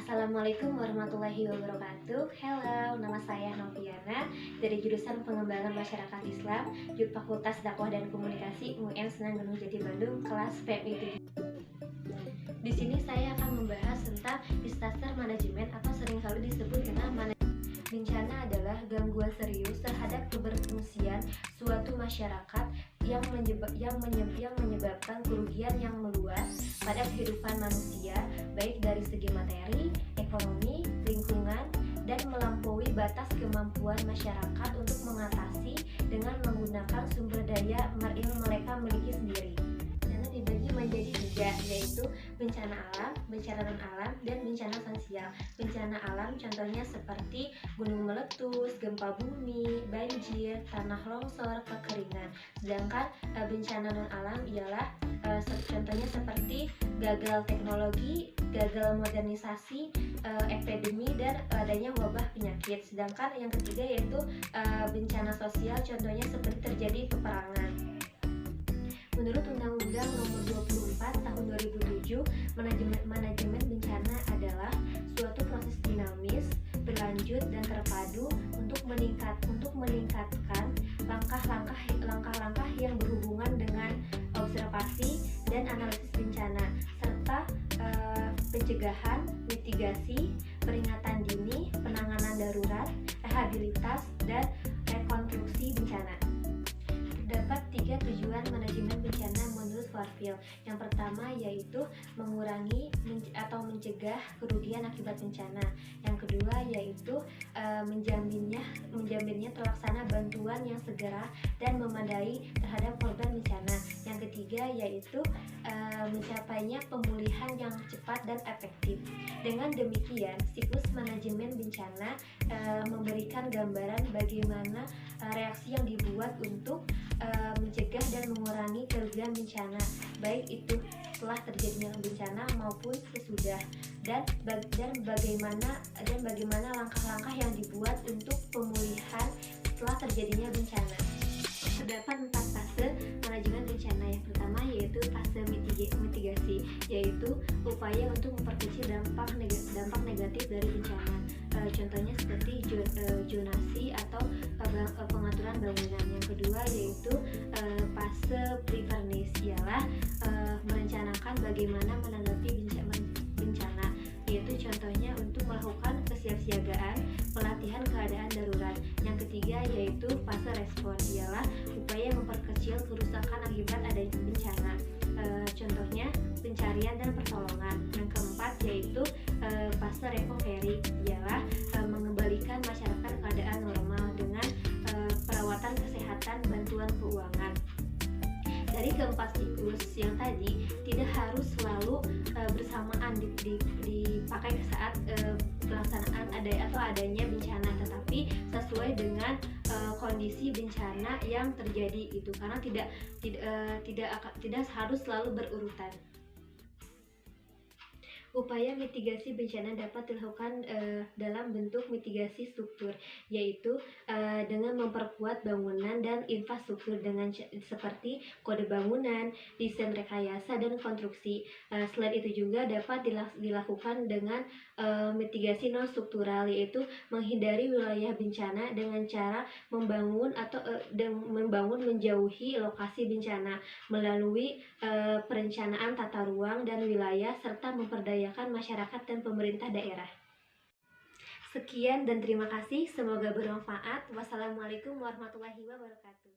Assalamualaikum warahmatullahi wabarakatuh. Hello, nama saya Noviana dari jurusan Pengembangan Masyarakat Islam, Jut Fakultas Dakwah dan Komunikasi UIN Sunan Gunung Jati Bandung, kelas PMI 7. Di sini saya akan membahas tentang disaster management atau seringkali disebut dengan manajemen. Bencana adalah gangguan serius terhadap keberfungsian suatu masyarakat yang menyebabkan kerugian yang meluas pada kehidupan manusia, baik dari segi materi, ekonomi, lingkungan, dan melampaui batas kemampuan masyarakat untuk mengatasi dengan menggunakan sumber daya yang mereka miliki sendiri. Bencana dibagi menjadi tiga, yaitu bencana alam, bencana non-alam, dan bencana sosial. Bencana alam contohnya seperti gunung meletus, gempa bumi, banjir, tanah longsor, kekeringan. Sedangkan bencana non-alam ialah contohnya seperti gagal teknologi, gagal modernisasi, epidemi, dan adanya wabah penyakit. Sedangkan yang ketiga yaitu bencana sosial, contohnya seperti terjadi peperangan. Menurut Undang-Undang Nomor 24 Tahun 2007, manajemen bencana adalah suatu proses dinamis, berlanjut, dan terpadu untuk meningkatkan langkah-langkah yang berhubungan dengan observasi dan analisis bencana, serta pencegahan, mitigasi, peringatan dini, penanganan darurat, rehabilitas, dan rekonstruksi bencana. Terdapat 3 tujuan manajemen bencana menurut Warfield. Yang pertama yaitu mengurangi atau mencegah kerugian akibat bencana. Yang kedua yaitu menjaminnya terlaksana bantuan yang segera dan memadai terhadap korban bencana. Yang ketiga yaitu mencapainya pemulihan yang cepat dan efektif. Dengan demikian, siklus manajemen bencana memberikan gambaran bagaimana reaksi yang dibuat untuk mencegah dan mengurangi kerugian bencana, baik itu setelah terjadinya bencana maupun sesudah, dan bagaimana langkah-langkah yang dibuat untuk pemulihan setelah terjadinya bencana. Terdapat 4 fase manajemen bencana. Yang pertama yaitu fase mitigasi, yaitu upaya untuk memperkecil dampak negatif dari bencana. Contohnya seperti zonasi atau pengaturan bangunan. Yang kedua yaitu fase preparedness, ialah merencanakan bagaimana menanggapi bencana, yaitu contohnya untuk melakukan kesiapsiagaan, pelatihan keadaan darurat. Yang ketiga yaitu fase respon, ialah upaya memperkecil kerusakan akibat adanya bencana, contohnya pencarian dan pertolongan. Yang keempat yaitu fase recovery, ialah mengembalikan masyarakat keadaan normal dengan perawatan kesehatan, bantuan keuangan. Dari keempat siklus yang tadi tidak harus selalu bersamaan dipakai saat pelaksanaan adanya bencana, tetapi sesuai dengan kondisi bencana yang terjadi itu, karena tidak harus selalu berurutan. Upaya mitigasi bencana dapat dilakukan dalam bentuk mitigasi struktur, yaitu dengan memperkuat bangunan dan infrastruktur dengan seperti kode bangunan, desain rekayasa, dan konstruksi. Selain itu juga dapat dilakukan dengan mitigasi non struktural, yaitu menghindari wilayah bencana dengan cara membangun menjauhi lokasi bencana melalui perencanaan tata ruang dan wilayah, serta memperdayakan masyarakat dan pemerintah daerah. Sekian dan terima kasih, semoga bermanfaat. Wassalamualaikum warahmatullahi wabarakatuh.